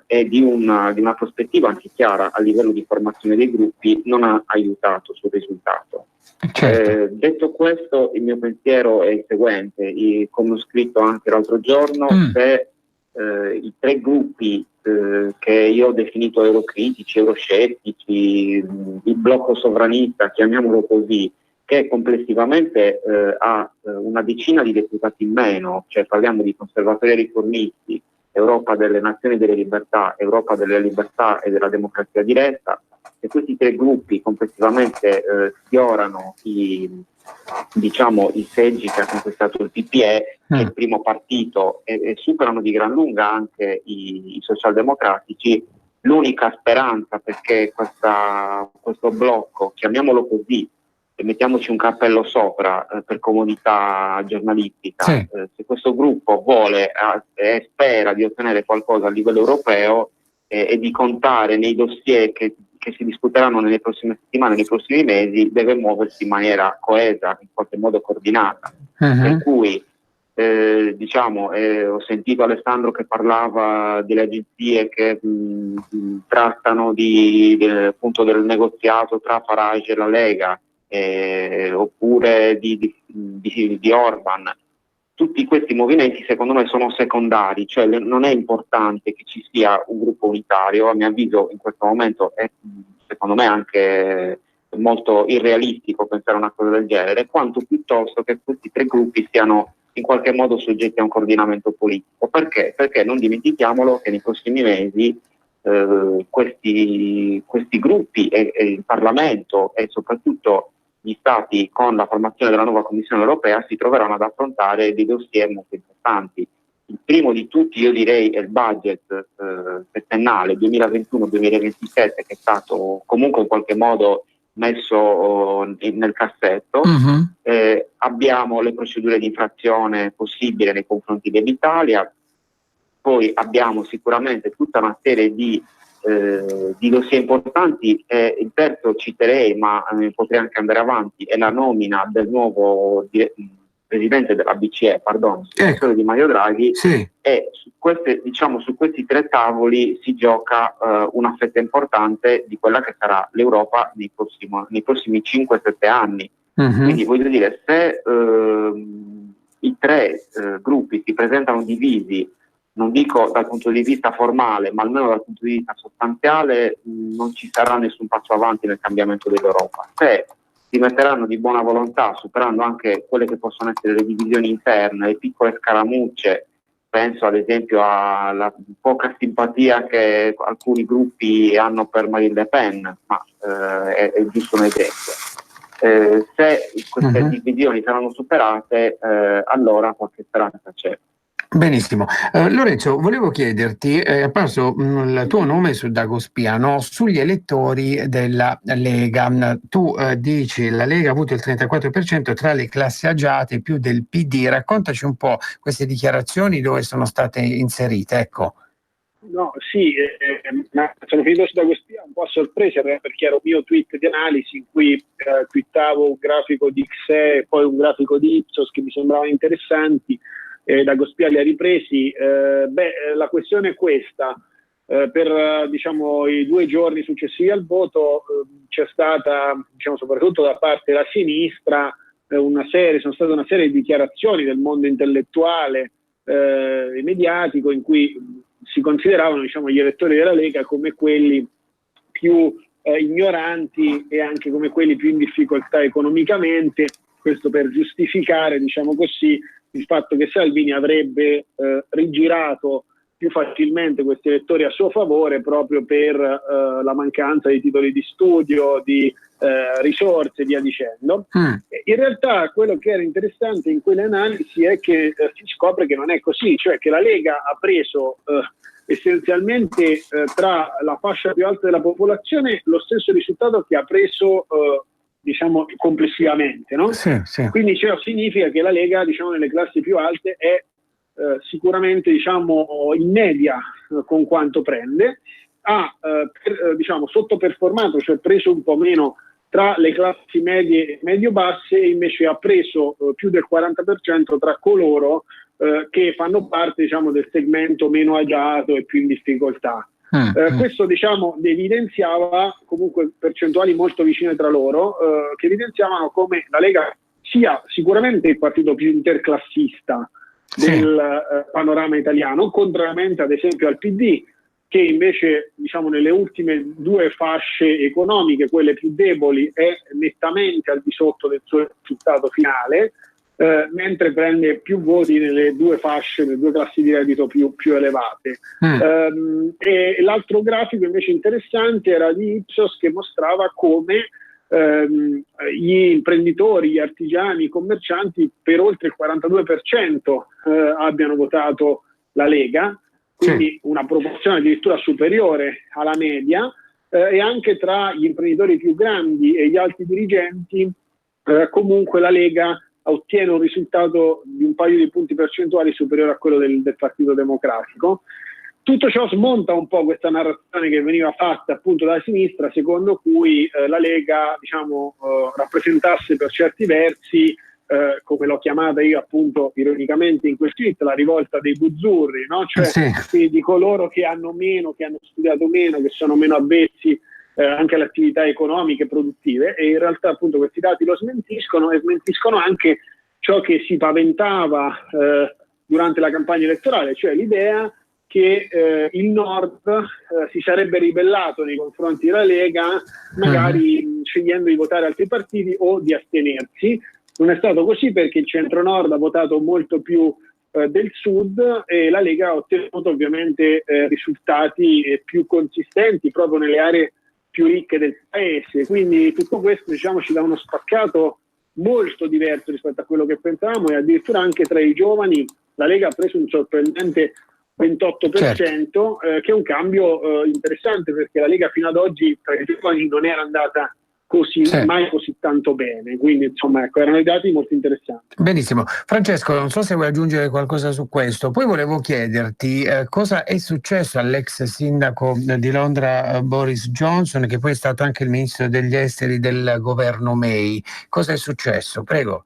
e di una prospettiva anche chiara a livello di formazione dei gruppi non ha aiutato sul risultato. Certo. Detto questo, il mio pensiero è il seguente: come ho scritto anche l'altro giorno, se i 3 gruppi che io ho definito eurocritici, euroscettici, il blocco sovranista, chiamiamolo così, che complessivamente ha una decina di deputati in meno, cioè parliamo di conservatori e riformisti, Europa delle Nazioni e delle Libertà, Europa delle Libertà e della Democrazia Diretta, e questi 3 gruppi complessivamente sfiorano i seggi che ha conquistato il PPE, che è il primo partito, e superano di gran lunga anche i socialdemocratici. L'unica speranza perché questo blocco, chiamiamolo così, e mettiamoci un cappello sopra per comodità giornalistica, se questo gruppo vuole e spera di ottenere qualcosa a livello europeo e di contare nei dossier che si discuteranno nelle prossime settimane, nei prossimi mesi, deve muoversi in maniera coesa, in qualche modo coordinata. Per cui ho sentito Alessandro che parlava delle agenzie che trattano appunto del negoziato tra Farage e la Lega, oppure di Orban. Tutti questi movimenti secondo me sono secondari, cioè non è importante che ci sia un gruppo unitario. A mio avviso in questo momento è secondo me anche molto irrealistico pensare a una cosa del genere, quanto piuttosto che questi 3 gruppi siano in qualche modo soggetti a un coordinamento politico. Perché? Perché non dimentichiamolo che nei prossimi mesi questi gruppi e il Parlamento e soprattutto gli Stati, con la formazione della nuova Commissione europea, si troveranno ad affrontare dei dossier molto importanti. Il primo di tutti, io direi, è il budget settennale 2021-2027, che è stato comunque in qualche modo messo nel cassetto. Abbiamo le procedure di infrazione possibili nei confronti dell'Italia, poi abbiamo sicuramente tutta una serie di dossier importanti. Il terzo citerei, ma potrei anche andare avanti, è la nomina del nuovo presidente della BCE, professore Di Maio Draghi, e su questi 3 tavoli si gioca una fetta importante di quella che sarà l'Europa nei prossimi 5-7 anni. Quindi voglio dire, se i 3 gruppi si presentano divisi, non dico dal punto di vista formale, ma almeno dal punto di vista sostanziale, non ci sarà nessun passo avanti nel cambiamento dell'Europa. Se si metteranno di buona volontà, superando anche quelle che possono essere le divisioni interne, le piccole scaramucce, penso ad esempio alla poca simpatia che alcuni gruppi hanno per Marine Le Pen, ma è giusto un esempio. Se queste divisioni saranno superate, allora qualche speranza c'è. Benissimo. Lorenzo, volevo chiederti, è apparso il tuo nome su Dagospia, sugli elettori della Lega. Tu dici la Lega ha avuto il 34% tra le classi agiate, più del PD. Raccontaci un po' queste dichiarazioni, dove sono state inserite, ecco. No, sì, ma sono finito su Dagospia un po' a sorpresa, perché era un mio tweet di analisi in cui twittavo un grafico di XE e poi un grafico di Ipsos che mi sembravano interessanti. Dagospia li ha ripresi. La questione è questa: per i 2 giorni successivi al voto c'è stata, soprattutto da parte della sinistra, sono state una serie di dichiarazioni del mondo intellettuale e mediatico in cui si consideravano gli elettori della Lega come quelli più ignoranti e anche come quelli più in difficoltà economicamente, questo per giustificare il fatto che Salvini avrebbe rigirato più facilmente questi elettori a suo favore proprio per la mancanza di titoli di studio, di risorse, via dicendo. In realtà quello che era interessante in quelle analisi è che si scopre che non è così, cioè che la Lega ha preso essenzialmente tra la fascia più alta della popolazione lo stesso risultato che ha preso diciamo complessivamente, no? Sì, sì. Quindi significa che la Lega, diciamo, nelle classi più alte è sicuramente, diciamo, in media con quanto prende, ha diciamo sottoperformato, cioè preso un po' meno tra le classi medie e medio-basse, e invece ha preso più del 40% tra coloro che fanno parte, diciamo, del segmento meno agiato e più in difficoltà. Questo, diciamo, evidenziava comunque percentuali molto vicine tra loro, che evidenziavano come la Lega sia sicuramente il partito più interclassista del panorama italiano, contrariamente ad esempio al PD, che invece, diciamo, nelle ultime due fasce economiche, quelle più deboli, è nettamente al di sotto del suo risultato finale, mentre prende più voti nelle due fasce, nelle due classi di reddito più elevate. E l'altro grafico invece interessante era di Ipsos, che mostrava come gli imprenditori, gli artigiani, i commercianti per oltre il 42% abbiano votato la Lega, quindi una proporzione addirittura superiore alla media, e anche tra gli imprenditori più grandi e gli alti dirigenti comunque la Lega ottiene un risultato di un paio di punti percentuali superiore a quello del Partito Democratico. Tutto ciò smonta un po' questa narrazione che veniva fatta appunto dalla sinistra, secondo cui la Lega, diciamo, rappresentasse per certi versi, come l'ho chiamata io appunto ironicamente in quel tweet, la rivolta dei buzzurri, no? Cioè di coloro che hanno meno, che hanno studiato meno, che sono meno avvezzi anche alle attività economiche e produttive, e in realtà appunto questi dati lo smentiscono, e smentiscono anche ciò che si paventava durante la campagna elettorale, cioè l'idea che il Nord si sarebbe ribellato nei confronti della Lega, magari scegliendo di votare altri partiti o di astenersi. Non è stato così, perché il centro-nord ha votato molto più del sud, e la Lega ha ottenuto ovviamente risultati più consistenti proprio nelle aree più ricche del paese. Quindi tutto questo, diciamo, ci dà uno spaccato molto diverso rispetto a quello che pensavamo, e addirittura anche tra i giovani la Lega ha preso un sorprendente 28%, che è un cambio interessante, perché la Lega fino ad oggi tra i giovani non era andata così, mai così tanto bene. Quindi insomma, ecco, erano i dati molto interessanti. Benissimo. Francesco, non so se vuoi aggiungere qualcosa su questo. Poi volevo chiederti cosa è successo all'ex sindaco di Londra Boris Johnson, che poi è stato anche il ministro degli esteri del governo May. Cosa è successo? Prego.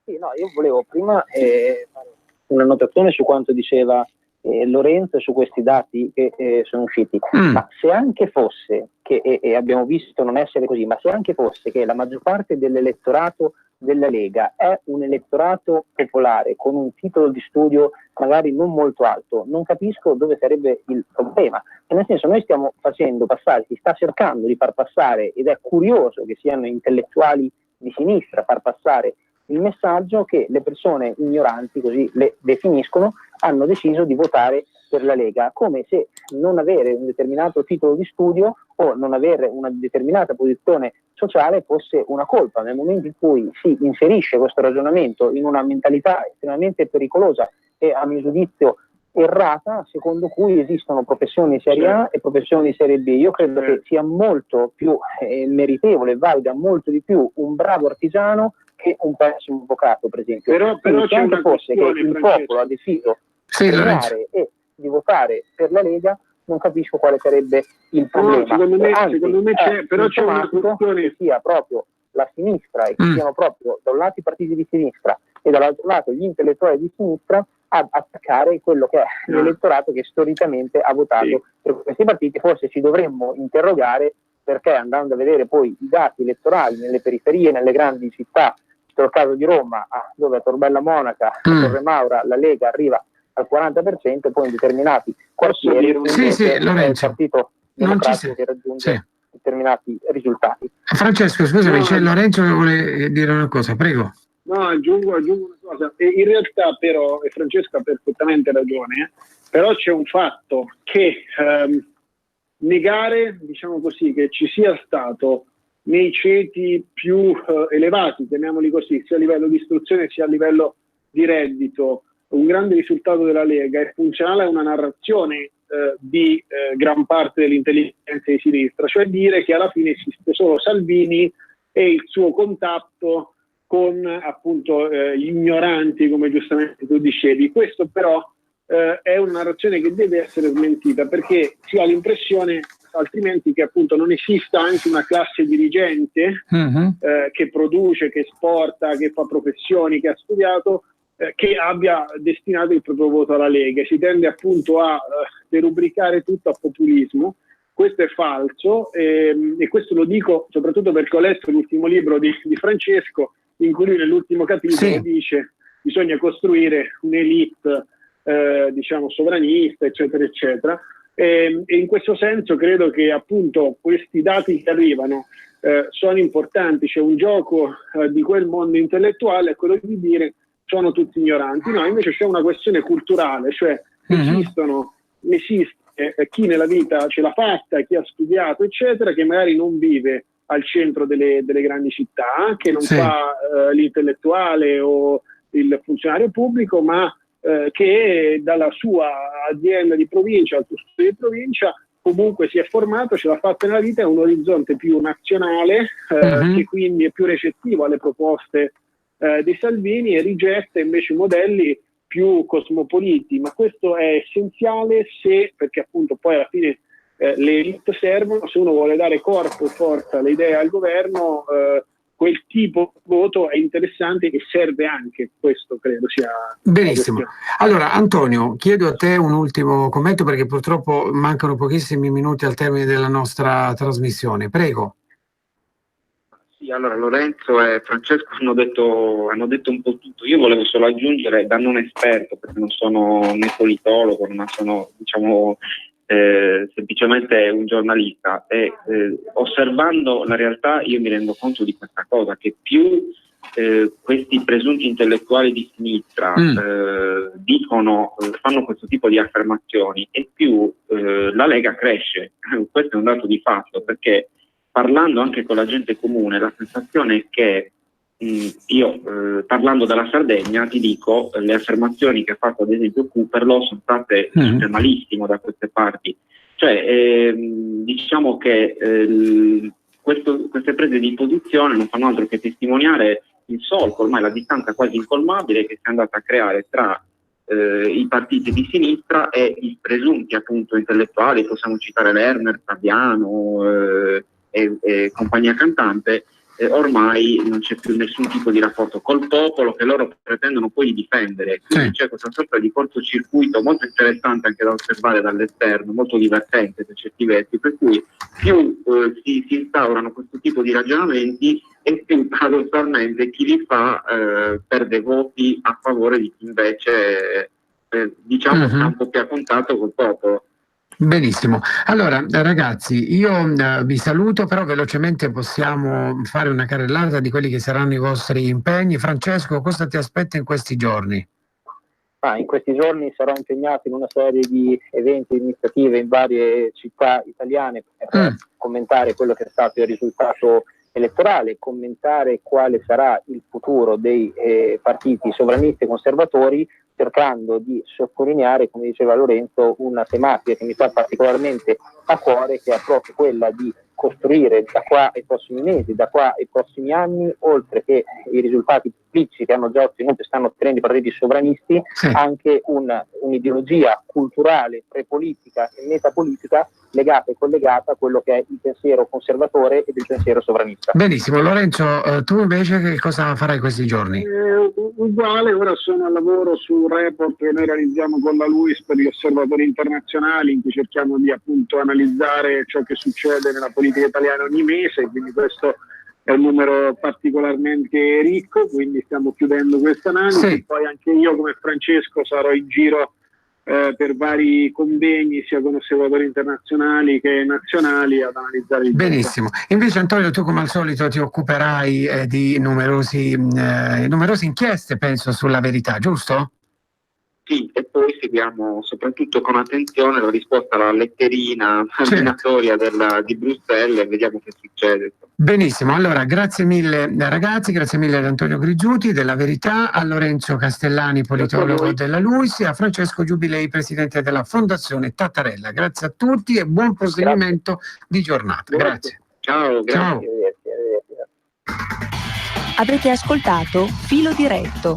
Sì, no, io volevo prima fare una notazione su quanto diceva Lorenzo, su questi dati che sono usciti. Ma se anche fosse che, e abbiamo visto non essere così, ma se anche fosse che la maggior parte dell'elettorato della Lega è un elettorato popolare con un titolo di studio magari non molto alto, non capisco dove sarebbe il problema. E nel senso, noi stiamo facendo passare, si sta cercando di far passare, ed è curioso che siano intellettuali di sinistra a far passare il messaggio che le persone ignoranti, così le definiscono, hanno deciso di votare per la Lega, come se non avere un determinato titolo di studio o non avere una determinata posizione sociale fosse una colpa. Nel momento in cui si inserisce questo ragionamento in una mentalità estremamente pericolosa e a mio giudizio errata, secondo cui esistono professioni di serie A e professioni di serie B, io credo che sia molto più meritevole, valga molto di più un bravo artigiano che un pessimo avvocato, per esempio. Però se anche fosse che il popolo ha deciso di votare e di votare per la Lega, non capisco quale sarebbe il problema. Secondo me c'è, però c'è una questione che sia proprio la sinistra e che siano proprio da un lato i partiti di sinistra e dall'altro lato gli intellettuali di sinistra ad attaccare quello che è l'elettorato che storicamente ha votato per questi partiti. Forse ci dovremmo interrogare, perché andando a vedere poi i dati elettorali nelle periferie, nelle grandi città, il caso di Roma, dove a Torbella Monaca, a Torre Maura, la Lega arriva al 40%, e poi in determinati quartieri il Partito Democratico che raggiunge determinati risultati. Francesco, scusami, c'è Lorenzo che vuole dire una cosa, prego. No, aggiungo una cosa. E in realtà però, e Francesco ha perfettamente ragione, Però c'è un fatto che negare, diciamo così, che ci sia stato nei ceti più elevati, chiamiamoli così, sia a livello di istruzione sia a livello di reddito, un grande risultato della Lega è funzionale a una narrazione di gran parte dell'intelligenza di sinistra, cioè dire che alla fine esiste solo Salvini e il suo contatto con appunto gli ignoranti, come giustamente tu dicevi. Questo però è una narrazione che deve essere smentita, perché si ha l'impressione altrimenti che appunto non esista anche una classe dirigente che produce, che esporta, che fa professioni, che ha studiato, che abbia destinato il proprio voto alla Lega. Si tende appunto a derubricare tutto a populismo. Questo è falso e questo lo dico soprattutto perché ho letto l'ultimo libro di Francesco, in cui lui nell'ultimo capitolo dice bisogna costruire un'elite diciamo sovranista, eccetera eccetera, e in questo senso credo che appunto questi dati che arrivano sono importanti. C'è un gioco di quel mondo intellettuale, è quello di dire sono tutti ignoranti. No, invece c'è una questione culturale, cioè esiste chi nella vita ce l'ha fatta, chi ha studiato eccetera, che magari non vive al centro delle grandi città, che non fa l'intellettuale o il funzionario pubblico, ma che dalla sua azienda di provincia al suo studio di provincia comunque si è formato, ce l'ha fatta nella vita, è un orizzonte più nazionale, che quindi è più recettivo alle proposte di Salvini e rigetta invece modelli più cosmopoliti. Ma questo è essenziale perché appunto poi alla fine le elite servono, se uno vuole dare corpo e forza alle idee al governo, quel tipo di voto è interessante e serve anche. Questo credo sia benissimo. Allora Antonio, chiedo a te un ultimo commento perché purtroppo mancano pochissimi minuti al termine della nostra trasmissione, prego. Sì, allora Lorenzo e Francesco hanno detto un po' tutto. Io volevo solo aggiungere, da non esperto, perché non sono né politologo, ma sono diciamo semplicemente un giornalista, e osservando la realtà io mi rendo conto di questa cosa, che più questi presunti intellettuali di sinistra fanno questo tipo di affermazioni, e più la Lega cresce. Questo è un dato di fatto, perché parlando anche con la gente comune la sensazione è che io parlando della Sardegna ti dico, le affermazioni che ha fatto ad esempio Cooperlo sono state malissimo da queste parti, cioè diciamo che queste prese di posizione non fanno altro che testimoniare il solco, ormai la distanza quasi incolmabile che si è andata a creare tra i partiti di sinistra e i presunti appunto intellettuali. Possiamo citare Lerner, Fabiano e compagnia cantante. Ormai non c'è più nessun tipo di rapporto col popolo che loro pretendono poi difendere. Quindi c'è questa sorta di cortocircuito molto interessante anche da osservare dall'esterno, molto divertente per certi versi, per cui più si instaurano questo tipo di ragionamenti e più paradossalmente chi li fa perde voti a favore di chi invece diciamo sta un po' più a contatto col popolo. Benissimo, allora ragazzi io vi saluto, però velocemente possiamo fare una carrellata di quelli che saranno i vostri impegni. Francesco, cosa ti aspetta in questi giorni? In questi giorni sarò impegnato in una serie di eventi e iniziative in varie città italiane per commentare quello che è stato il risultato elettorale, commentare quale sarà il futuro dei partiti sovranisti e conservatori, cercando di sottolineare, come diceva Lorenzo, una tematica che mi sta particolarmente a cuore, che è proprio quella di costruire da qua ai prossimi mesi, da qua ai prossimi anni, oltre che i risultati politici che hanno già ottenuto e stanno ottenendo i partiti sovranisti, anche un'ideologia culturale, prepolitica e metapolitica legata e collegata a quello che è il pensiero conservatore e il pensiero sovranista. Benissimo, Lorenzo, tu invece che cosa farai questi giorni? Uguale, ora sono al lavoro su un report che noi realizziamo con la LUIS per gli osservatori internazionali, in cui cerchiamo di appunto analizzare ciò che succede nella politica italiana ogni mese, quindi questo è un numero particolarmente ricco, quindi stiamo chiudendo questa analisi. Poi anche io come Francesco sarò in giro per vari convegni sia con osservatori internazionali che nazionali ad analizzare il benissimo. Invece Antonio, tu come al solito ti occuperai di numerose inchieste, penso, sulla Verità, giusto? Sì, e poi seguiamo soprattutto con attenzione la risposta alla letterina minatoria di Bruxelles e vediamo che succede. Benissimo, allora grazie mille ragazzi, grazie mille ad Antonio Grigiuti della Verità, a Lorenzo Castellani, politologo della LUISS, e a Francesco Giubilei, presidente della Fondazione Tattarella. Grazie a tutti e buon proseguimento di giornata. Grazie. Ciao, grazie. Ciao. Avete ascoltato Filo Diretto,